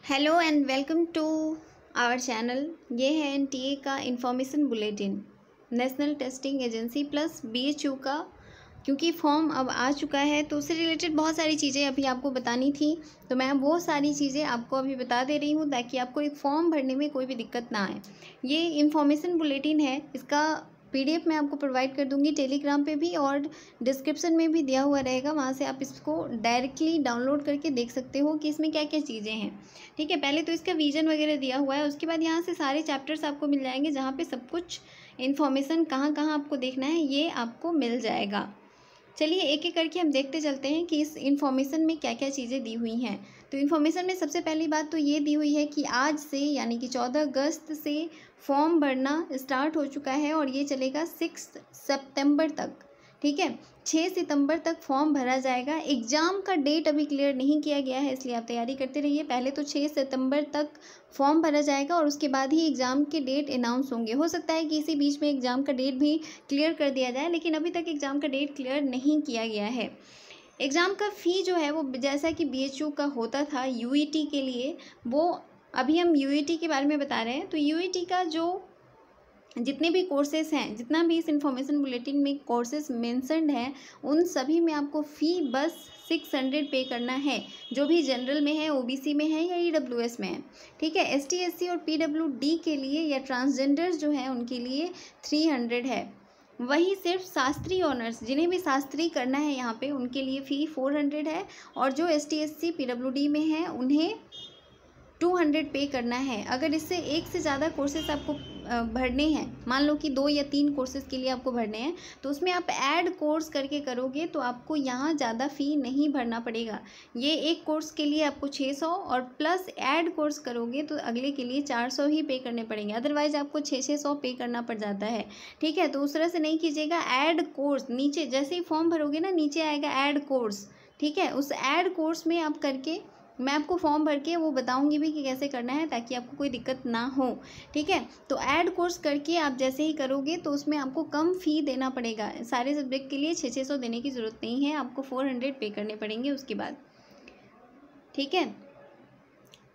Hello and welcome to our channel. ये है NTA का information bulletin, national testing agency plus BHU का। क्योंकि फॉर्म अब आ चुका है तो उससे रिलेटेड बहुत सारी चीज़ें अभी आपको बतानी थी, तो मैं वो सारी चीज़ें आपको अभी बता दे रही हूँ ताकि आपको एक फॉर्म भरने में कोई भी दिक्कत ना आए। ये इंफॉर्मेशन बुलेटिन है, इसका पीडीएफ मैं आपको प्रोवाइड कर दूंगी टेलीग्राम पे भी, और डिस्क्रिप्शन में भी दिया हुआ रहेगा, वहाँ से आप इसको डायरेक्टली डाउनलोड करके देख सकते हो कि इसमें क्या क्या चीज़ें हैं। ठीक है, पहले तो इसका विजन वगैरह दिया हुआ है, उसके बाद यहाँ से सारे चैप्टर्स आपको मिल जाएंगे जहाँ पे सब कुछ इन्फॉर्मेशन कहाँ कहाँ आपको देखना है ये आपको मिल जाएगा। चलिए एक एक करके हम देखते चलते हैं कि इस इन्फॉर्मेशन में क्या क्या चीज़ें दी हुई हैं। तो इन्फॉर्मेशन में सबसे पहली बात तो ये दी हुई है कि आज से यानी कि 14 अगस्त से फॉर्म भरना स्टार्ट हो चुका है और ये चलेगा 6 सितंबर तक। ठीक है, 6 सितंबर तक फॉर्म भरा जाएगा। एग्ज़ाम का डेट अभी क्लियर नहीं किया गया है, इसलिए आप तैयारी करते रहिए। पहले तो 6 सितंबर तक फॉर्म भरा जाएगा और उसके बाद ही एग्ज़ाम के डेट अनाउंस होंगे। हो सकता है कि इसी बीच में एग्ज़ाम का डेट भी क्लियर कर दिया जाए, लेकिन अभी तक एग्ज़ाम का डेट क्लियर नहीं किया गया है। एग्ज़ाम का फ़ी जो है वो जैसा कि बीएचयू का होता था यूईटी के लिए, वो अभी हम यूईटी के बारे में बता रहे हैं। तो यूईटी का जो जितने भी कोर्सेज़ हैं, जितना भी इस इन्फॉर्मेशन बुलेटिन में कोर्सेज़ मेंशन्ड हैं, उन सभी में आपको फ़ी बस 600 पे करना है, जो भी जनरल में है, ओबीसी में है या ईडब्ल्यूएस में है। ठीक है, एसटी एससी और पीडब्ल्यूडी के लिए या ट्रांसजेंडर्स जो हैं उनके लिए 300 है। वही सिर्फ शास्त्री ऑनर्स, जिन्हें भी शास्त्री करना है यहाँ पे, उनके लिए फ़ी 400 है, और जो एसटी एससी पीडब्ल्यूडी में है उन्हें 200 पे करना है। अगर इससे एक से ज़्यादा कोर्सेज आपको भरने हैं, मान लो कि 2 या 3 कोर्सेज के लिए आपको भरने हैं, तो उसमें आप ऐड कोर्स करके करोगे तो आपको यहाँ ज़्यादा फ़ी नहीं भरना पड़ेगा। ये एक कोर्स के लिए आपको 600 और प्लस ऐड कोर्स करोगे तो अगले के लिए 400 ही पे करने पड़ेंगे, अदरवाइज़ आपको 600 पे करना पड़ जाता है। ठीक है, तो उस तरह से नहीं कीजिएगा। ऐड कोर्स नीचे जैसे ही फॉर्म भरोगे ना, नीचे आएगा ऐड कोर्स। ठीक है, उस ऐड कोर्स में आप करके, मैं आपको फॉर्म भर के वो बताऊंगी भी कि कैसे करना है ताकि आपको कोई दिक्कत ना हो। ठीक है, तो ऐड कोर्स करके आप जैसे ही करोगे तो उसमें आपको कम फ़ी देना पड़ेगा। सारे सब्जेक्ट के लिए 600 देने की ज़रूरत नहीं है, आपको 400 पे करने पड़ेंगे उसके बाद। ठीक है,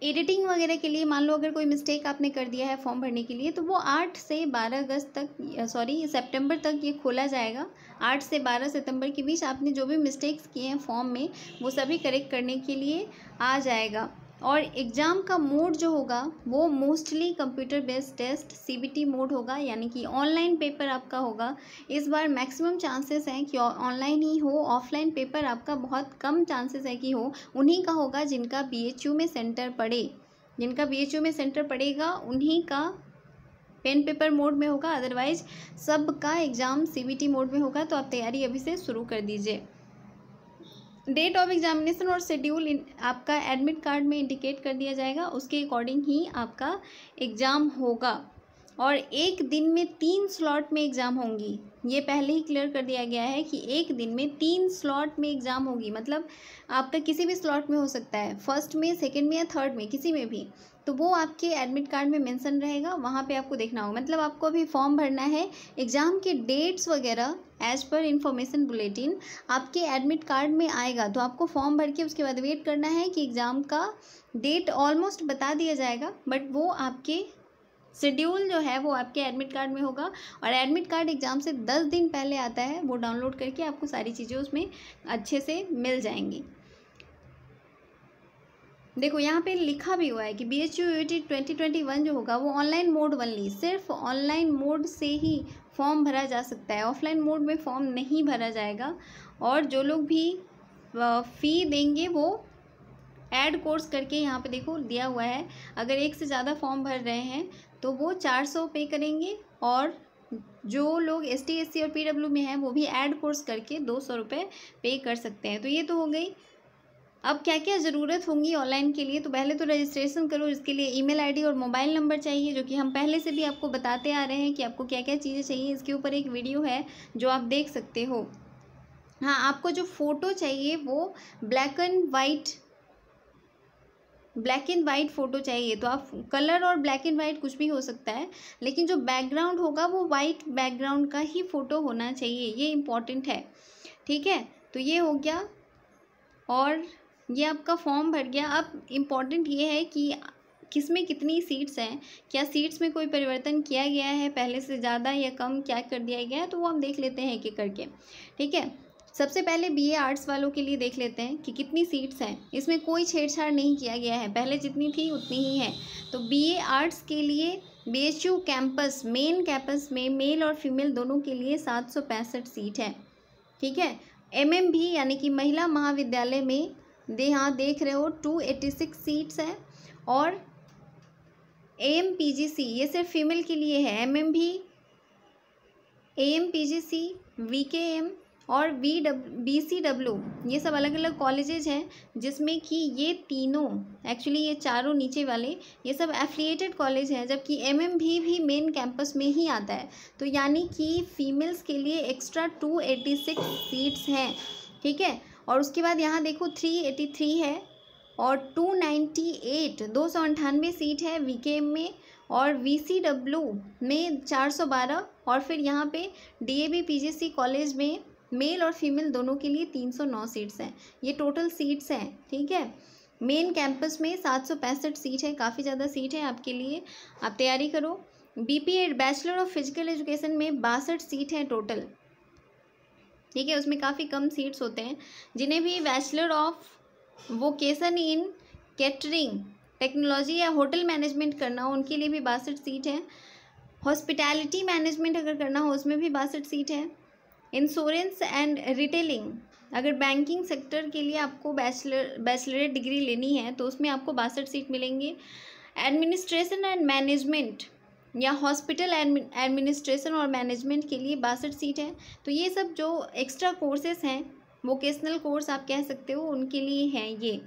एडिटिंग वगैरह के लिए मान लो अगर कोई मिस्टेक आपने कर दिया है फॉर्म भरने के लिए, तो वो 8 से 12 अगस्त तक सितंबर तक ये खोला जाएगा। 8 से 12 सितंबर के बीच आपने जो भी मिस्टेक्स किए हैं फॉर्म में वो सभी करेक्ट करने के लिए आ जाएगा। और एग्ज़ाम का मोड जो होगा वो mostly computer based test CBT mode होगा, यानी कि ऑनलाइन पेपर आपका होगा। इस बार मैक्सिमम चांसेस हैं कि ऑनलाइन ही हो, ऑफलाइन पेपर आपका बहुत कम चांसेस है कि हो। उन्हीं का होगा जिनका बीएचयू में सेंटर पड़े, जिनका बीएचयू में सेंटर पड़ेगा उन्हीं का पेन पेपर मोड में होगा, अदरवाइज सबका एग्ज़ाम सीबीटी मोड में होगा। तो आप तैयारी अभी से शुरू कर दीजिए। डेट ऑफ एग्जामिनेशन और शेड्यूल आपका एडमिट कार्ड में इंडिकेट कर दिया जाएगा, उसके अकॉर्डिंग ही आपका एग्ज़ाम होगा। और एक दिन में 3 स्लॉट में एग्ज़ाम होंगी, ये पहले ही क्लियर कर दिया गया है कि एक दिन में 3 स्लॉट में एग्ज़ाम होगी। मतलब आपका किसी भी स्लॉट में हो सकता है, फर्स्ट में, सेकंड में या थर्ड में, किसी में भी। तो वो आपके एडमिट कार्ड में मेंशन रहेगा, वहाँ पे आपको देखना होगा। मतलब आपको अभी फॉर्म भरना है, एग्ज़ाम के डेट्स वगैरह एज पर इंफॉर्मेशन बुलेटिन आपके एडमिट कार्ड में आएगा। तो आपको फॉर्म भर के उसके बाद वेट करना है कि एग्ज़ाम का डेट ऑलमोस्ट बता दिया जाएगा, बट वो आपके शेड्यूल जो है वो आपके एडमिट कार्ड में होगा। और एडमिट कार्ड एग्ज़ाम से 10 दिन पहले आता है, वो डाउनलोड करके आपको सारी चीज़ें उसमें अच्छे से मिल जाएंगी। देखो यहाँ पे लिखा भी हुआ है कि बीएचयू यूईटी 2021 जो होगा वो ऑनलाइन मोड ओनली, सिर्फ ऑनलाइन मोड से ही फॉर्म भरा जा सकता है, ऑफलाइन मोड में फॉर्म नहीं भरा जाएगा। और जो लोग भी फ़ी देंगे वो ऐड कोर्स करके, यहाँ पे देखो दिया हुआ है, अगर एक से ज़्यादा फॉर्म भर रहे हैं तो वो 400 पे करेंगे, और जो लोग एसटी एससी और पीडब्ल्यू में हैं वो भी ऐड कोर्स करके 200 रुपये पे कर सकते हैं। तो ये तो हो गई। अब क्या क्या ज़रूरत होंगी ऑनलाइन के लिए, तो पहले तो रजिस्ट्रेशन करो, इसके लिए ईमेल आईडी और मोबाइल नंबर चाहिए, जो कि हम पहले से भी आपको बताते आ रहे हैं कि आपको क्या क्या चीज़ें चाहिए। इसके ऊपर एक वीडियो है जो आप देख सकते हो। हाँ, आपको जो फ़ोटो चाहिए वो ब्लैक एंड वाइट फ़ोटो चाहिए। तो आप कलर और ब्लैक एंड वाइट कुछ भी हो सकता है, लेकिन जो बैकग्राउंड होगा वो वाइट बैकग्राउंड का ही फ़ोटो होना चाहिए, ये इम्पॉर्टेंट है। ठीक है, तो ये हो गया। और ये आपका फॉर्म भर गया। अब इम्पॉर्टेंट ये है कि किस में कितनी सीट्स हैं, क्या सीट्स में कोई परिवर्तन किया गया है, पहले से ज़्यादा या कम क्या कर दिया गया है, तो वो हम देख लेते हैं एक एक करके। ठीक है, सबसे पहले बीए आर्ट्स वालों के लिए देख लेते हैं कि कितनी सीट्स हैं। इसमें कोई छेड़छाड़ नहीं किया गया है, पहले जितनी थी उतनी ही है। तो बीए आर्ट्स के लिए बीएचयू कैंपस मेन कैंपस में मेल और फीमेल दोनों के लिए 765 सीट है। ठीक है, एमएमभी यानी कि महिला महाविद्यालय में यहाँ देख रहे हो 286 सीट्स हैं। और एएमपीजीसी ये सिर्फ फीमेल के लिए है। एमएमभी, एएमपीजीसी, वीकेएम और बीसीडब्ल्यू ये सब अलग अलग कॉलेजेज हैं, जिसमें कि ये तीनों एक्चुअली ये चारों नीचे वाले ये सब एफिलिएटेड कॉलेज हैं, जबकि एमएमभी भी मेन कैंपस में ही आता है। तो यानी कि फीमेल्स के लिए एक्स्ट्रा 286 सीट्स हैं। ठीक है, और उसके बाद यहाँ देखो 383 है और 298 सीट है वीकेएम में, और वीसीडब्ल्यू में 412, और फिर यहाँ पे डीएवी पीजीसी कॉलेज में मेल और फीमेल दोनों के लिए 309 सीट्स हैं। ये टोटल सीट्स हैं। ठीक है, मेन कैंपस में 765 सीट है, काफ़ी ज़्यादा सीट है आपके लिए, आप तैयारी करो। BPEd bachelor of physical education में 62 सीट है टोटल। ठीक है, उसमें काफ़ी कम सीट्स होते हैं। जिन्हें भी bachelor of vocation in catering technology या होटल मैनेजमेंट करना हो उनके लिए भी 62 सीट है। हॉस्पिटैलिटी मैनेजमेंट अगर करना हो उसमें भी 62 सीट है। इंश्योरेंस एंड रिटेलिंग अगर बैंकिंग सेक्टर के लिए आपको बैचलरेट डिग्री लेनी है तो उसमें आपको 62 सीट मिलेंगे। एडमिनिस्ट्रेशन एंड मैनेजमेंट या हॉस्पिटल एडमिनिस्ट्रेशन और मैनेजमेंट के लिए 62 सीट है। तो ये सब जो एक्स्ट्रा कोर्सेस हैं, वोकेशनल कोर्स आप कह सकते हो, उनके लिए हैं ये।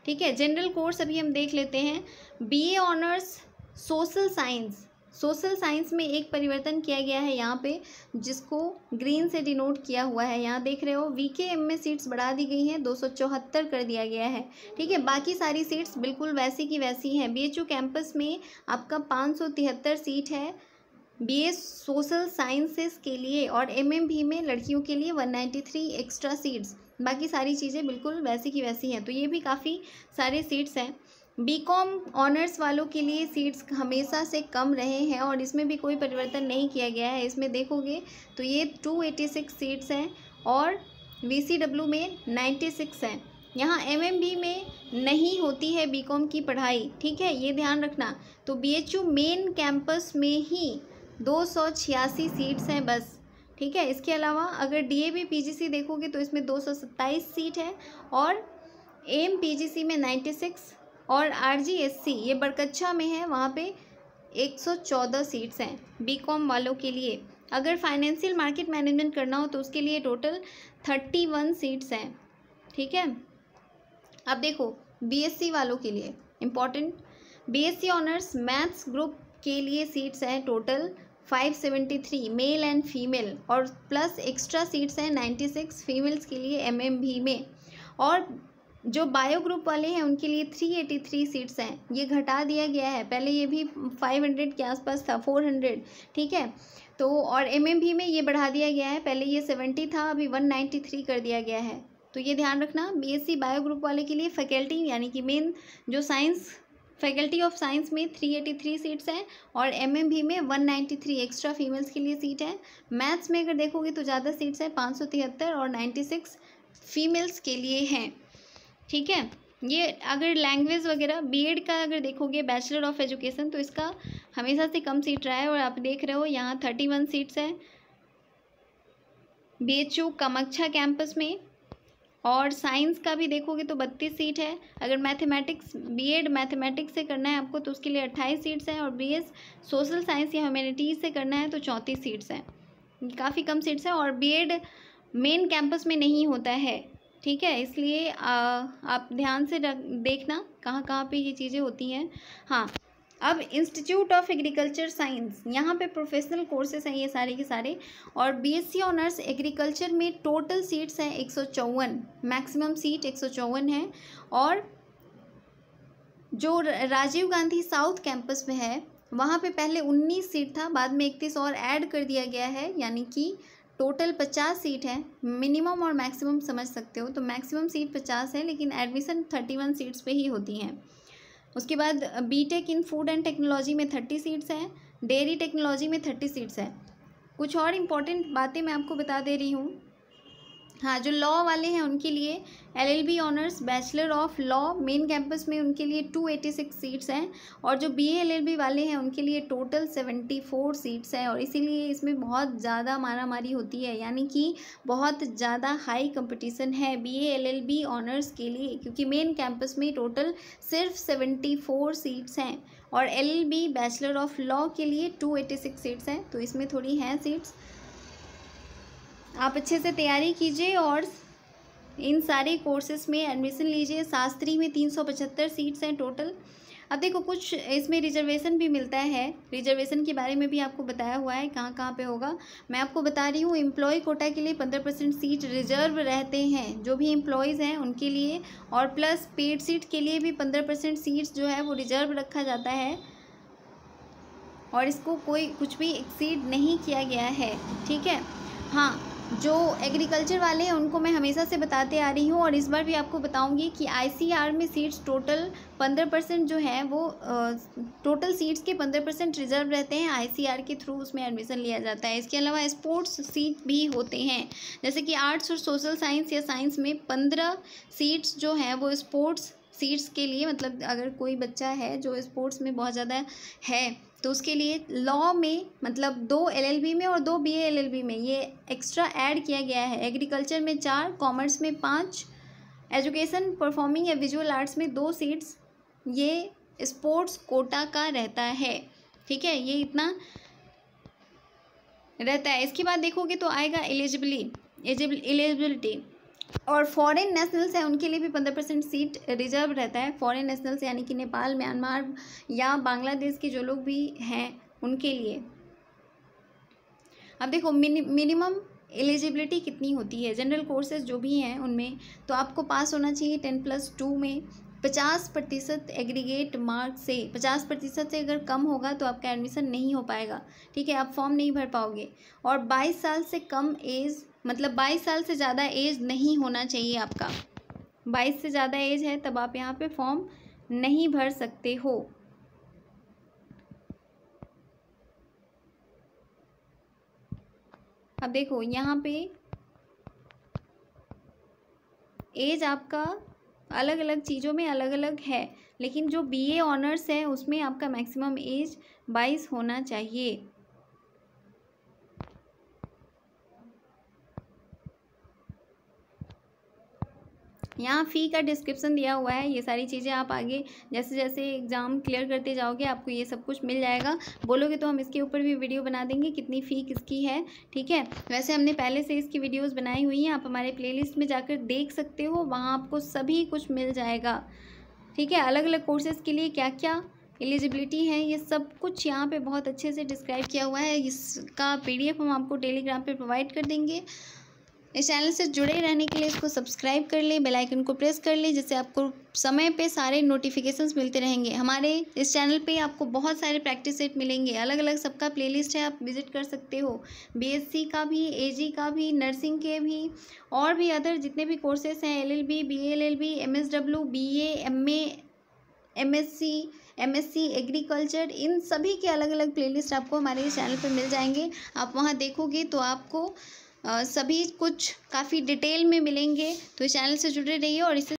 ठीक है, जनरल कोर्स अभी हम देख लेते हैं। BA honours social science, social science में एक परिवर्तन किया गया है यहाँ पे, जिसको ग्रीन से डिनोट किया हुआ है। यहाँ देख रहे हो वीकेएम में सीट्स बढ़ा दी गई हैं, 274 कर दिया गया है। ठीक है, बाकी सारी सीट्स बिल्कुल वैसी की वैसी हैं। बीएचयू कैंपस में आपका 573 सीट है बीए सोशल साइंसेस के लिए, और एमएमभी में लड़कियों के लिए 193 एक्स्ट्रा सीट्स। बाकी सारी चीज़ें बिल्कुल वैसी की वैसी हैं, तो ये भी काफ़ी सारे सीट्स हैं। बीकॉम ऑनर्स वालों के लिए सीट्स हमेशा से कम रहे हैं और इसमें भी कोई परिवर्तन नहीं किया गया है। इसमें देखोगे तो ये 286 सीट्स हैं और वीसीडब्ल्यू में 96 हैं। यहाँ एमएमबी में नहीं होती है बीकॉम की पढ़ाई। ठीक है, ये ध्यान रखना। तो बीएचयू मेन कैंपस में ही 286 सीट्स हैं बस। ठीक है, इसके अलावा अगर डीएवी पीजीसी देखोगे तो इसमें 227 सीट है, और एएमपीजीसी में 96, और आरजीएससी ये बरकच्छा में है, वहाँ पे 114 सीट्स हैं बीकॉम वालों के लिए। अगर फाइनेंशियल मार्केट मैनेजमेंट करना हो तो उसके लिए टोटल 31 सीट्स हैं। ठीक है, अब देखो बीएससी वालों के लिए important, BSc honours maths group के लिए सीट्स हैं टोटल 573 मेल एंड फीमेल, और प्लस एक्स्ट्रा सीट्स हैं 96 फीमेल्स के लिए एमएमबी में। और जो बायो ग्रुप वाले हैं उनके लिए 383 सीट्स हैं, ये घटा दिया गया है। पहले ये भी 500 के आसपास था, 400। ठीक है, तो और एमएमबी में ये बढ़ा दिया गया है, पहले ये 70 था, अभी 193 कर दिया गया है। तो ये ध्यान रखना। बीएससी बायो ग्रुप वाले के लिए फैकल्टी यानी कि मेन जो साइंस फैकल्टी ऑफ साइंस में 383 सीट्स हैं, और एमएमबी में 193 एक्स्ट्रा फीमेल्स के लिए सीट है। मैथ्स में अगर देखोगे तो ज़्यादा सीट्स हैं, 573 और 96 फीमेल्स के लिए हैं। ठीक है, ये अगर लैंग्वेज वगैरह बीएड का अगर देखोगे बैचलर ऑफ एजुकेशन तो इसका हमेशा से कम सीट रहा है, और आप देख रहे हो यहाँ 31 सीट्स हैं बीएचयू कामाख्या कैंपस में। और साइंस का भी देखोगे तो 32 सीट है। अगर मैथमेटिक्स बीएड मैथमेटिक्स से करना है आपको तो उसके लिए 28 सीट्स हैं, और बीएस सोशल साइंस या ह्यूमैनिटीज़ से करना है तो 34 सीट्स हैं। काफ़ी कम सीट्स हैं, और बीएड मेन कैंपस में नहीं होता है। ठीक है, इसलिए आप ध्यान से देखना कहाँ कहाँ पे ये चीज़ें होती हैं। हाँ, अब इंस्टीट्यूट ऑफ एग्रीकल्चर साइंस, यहाँ पे प्रोफेशनल कोर्सेस हैं ये सारे के सारे। और बीएससी ऑनर्स एग्रीकल्चर में टोटल सीट्स हैं 154, मैक्सिमम सीट 154 है। और जो राजीव गांधी साउथ कैंपस में है वहाँ पे पहले 19 सीट था, बाद में 31 और ऐड कर दिया गया है, यानी कि टोटल 50 सीट है, मिनिमम और मैक्सिमम समझ सकते हो। तो मैक्सिमम सीट 50 है, लेकिन एडमिशन 31 सीट्स पे ही होती हैं। उसके बाद B Tech in food and technology में 30 सीट्स हैं, डेयरी टेक्नोलॉजी में 30 सीट्स हैं। कुछ और इम्पॉर्टेंट बातें मैं आपको बता दे रही हूँ। हाँ, जो लॉ वाले हैं उनके लिए LLB honours, bachelor of law main campus में उनके लिए 286 सीट्स हैं, और जो BA LLB वाले हैं उनके लिए टोटल 74 सीट्स हैं। और इसीलिए इसमें बहुत ज़्यादा मारामारी होती है, यानी कि बहुत ज़्यादा हाई कंपटीशन है BA LLB ऑनर्स के लिए, क्योंकि मेन कैंपस में टोटल सिर्फ 74 सीट्स हैं, और LLB बैचलर ऑफ लॉ के लिए 286 सीट्स हैं। तो इसमें थोड़ी हैं सीट्स। आप अच्छे से तैयारी कीजिए और इन सारे कोर्सेज़ में एडमिशन लीजिए। शास्त्री में 375 सीट्स हैं टोटल। अब देखो, कुछ इसमें रिजर्वेशन भी मिलता है, रिजर्वेशन के बारे में भी आपको बताया हुआ है कहाँ कहाँ पे होगा। मैं आपको बता रही हूँ, एम्प्लॉय कोटा के लिए 15% सीट रिजर्व रहते हैं, जो भी एम्प्लॉयज़ हैं उनके लिए, और प्लस पेड सीट के लिए भी 15% सीट्स जो है वो रिजर्व रखा जाता है, और इसको कोई कुछ भी एक्सीड नहीं किया गया है, ठीक है। हाँ, जो एग्रीकल्चर वाले हैं उनको मैं हमेशा से बताते आ रही हूँ, और इस बार भी आपको बताऊंगी कि ICR में सीट्स टोटल 15% जो है वो टोटल सीट्स के 15% रिजर्व रहते हैं। ICR के थ्रू उसमें एडमिशन लिया जाता है। इसके अलावा स्पोर्ट्स सीट भी होते हैं, जैसे कि आर्ट्स और सोशल साइंस या साइंस में 15 सीट्स जो हैं वो स्पोर्ट्स सीट्स के लिए, मतलब अगर कोई बच्चा है जो स्पोर्ट्स में बहुत ज़्यादा है तो उसके लिए लॉ में मतलब 2 LLB में और 2 BA LLB में ये एक्स्ट्रा ऐड किया गया है। एग्रीकल्चर में 4, कॉमर्स में 5, एजुकेशन परफॉर्मिंग या विजुअल आर्ट्स में 2 सीट्स ये स्पोर्ट्स कोटा का रहता है, ठीक है। ये इतना रहता है। इसके बाद देखोगे तो आएगा एलिजिबिलिटी, और फॉरेन नेशनल्स हैं उनके लिए भी 15% सीट रिजर्व रहता है। फॉरेन नेशनल्स यानी कि नेपाल, म्यांमार या बांग्लादेश के जो लोग भी हैं उनके लिए। अब देखो, मिनिमम एलिजिबिलिटी कितनी होती है जनरल कोर्सेज जो भी हैं उनमें, तो आपको पास होना चाहिए 10+2 में 50% एग्रीगेट मार्क्स से। 50% से अगर कम होगा तो आपका एडमिशन नहीं हो पाएगा, ठीक है, आप फॉर्म नहीं भर पाओगे। और 22 साल से कम एज, मतलब 22 साल से ज़्यादा एज नहीं होना चाहिए आपका। 22 से ज़्यादा एज है तब आप यहाँ पे फॉर्म नहीं भर सकते हो। अब देखो, यहाँ पे एज आपका अलग अलग चीज़ों में अलग अलग है, लेकिन जो BA ऑनर्स है उसमें आपका मैक्सिमम एज 22 होना चाहिए। यहाँ फ़ी का डिस्क्रिप्शन दिया हुआ है। ये सारी चीज़ें आप आगे जैसे जैसे एग्ज़ाम क्लियर करते जाओगे आपको ये सब कुछ मिल जाएगा। बोलोगे तो हम इसके ऊपर भी वीडियो बना देंगे कितनी फ़ी किसकी है, ठीक है। वैसे हमने पहले से इसकी वीडियोस बनाई हुई हैं, आप हमारे प्लेलिस्ट में जाकर देख सकते हो, वहाँ आपको सभी कुछ मिल जाएगा, ठीक है। अलग अलग कोर्सेज़ के लिए क्या क्या एलिजिबिलिटी है ये सब कुछ यहाँ पे बहुत अच्छे से डिस्क्राइब किया हुआ है। इसका PDF हम आपको टेलीग्राम पे प्रोवाइड कर देंगे। इस चैनल से जुड़े रहने के लिए इसको सब्सक्राइब कर लें, बेल आइकन को प्रेस कर लें, जिससे आपको समय पे सारे नोटिफिकेशंस मिलते रहेंगे। हमारे इस चैनल पे आपको बहुत सारे प्रैक्टिस सेट मिलेंगे, अलग अलग सबका प्लेलिस्ट है, आप विजिट कर सकते हो। BSc का भी, AG का भी, नर्सिंग के भी, और भी अदर जितने भी कोर्सेस हैं, LLB, BA LLB, MSW, BA, MA, MSc agriculture, इन सभी के अलग अलग प्लेलिस्ट आपको हमारे इस चैनल पर मिल जाएंगे। आप वहाँ देखोगे तो आपको सभी कुछ काफ़ी डिटेल में मिलेंगे। तो इस चैनल से जुड़े रहिए और इसे